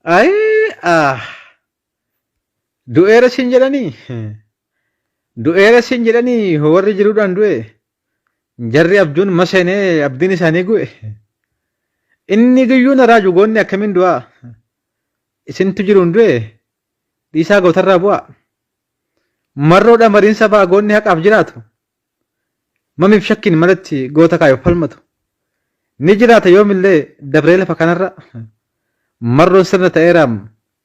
Ay, ah, du'eera siin jedhanii. Du'eera siin jedhanii warri jiruudhaan du'e. Jarri abjuun maseenee abdiin isaanii gu'e. Inni guyyuun raaju goonni akkamiin du'aa? Isintu jiruun du'e dhiisaa gootarraa bu'aa. Marroodha mariinsa ba'a goonni haqaaf jiraatu. Mamiif shakkiin malatti goota kaayuuf falmatu. Ni jiraata yoomillee dabree lafa kanarra. Marroon sirna ta'eeraam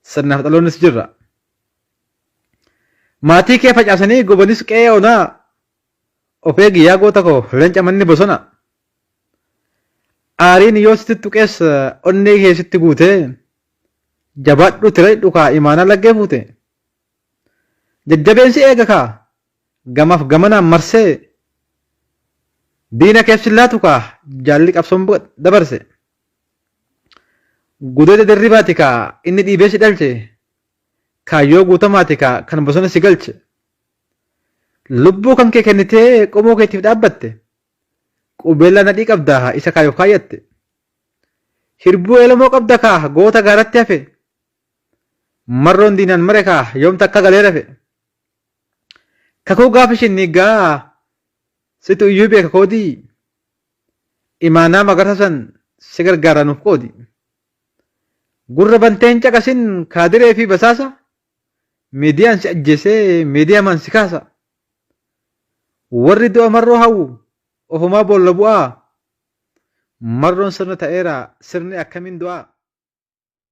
sirnaaf dhaloonnis jirra. Maatii kee facaasanii gobanis qe'ee onaa of eegi yaa goota koo leenca manni bosona. Aariin yoo sitti tuqees onnee kee sitti guutee jabaadhu tiree dhukaa imaanaa laggee fuute. Jajjabeensi eega kaa gamaaf gamanaan marsee diina keef sillaatu kaa jaalli qabsoon dabarse. Gudeeda dirribaati kaa inni dhiibee si dhalche kaayyoo guutamaati kaa kan bosona si galche. Lubbuu kan kee kennitee qomoo keetiif dhaabbatte qubeellaa nadhii qabdaa isa kaayuuf kaayyatte. Hirbuu eelamoo qabda kaa goota gaaratti hafe marroon diinaan mare kaa yoomta akka galee rafe. Kakuu gaafa ishin niiggaa situ iyyuu beeka koodii imaanaa magarsa san si gargaaraa nuuf qoodi. Gurra banteen caqasin kaadiree fi basaasa miidiyaan si ajjeesee miidiyaamaan si kaasa. Warri du'a marroo hawwu ofumaa boolla bu'aa marroon sirna ta'eera sirni akkamiin du'aa.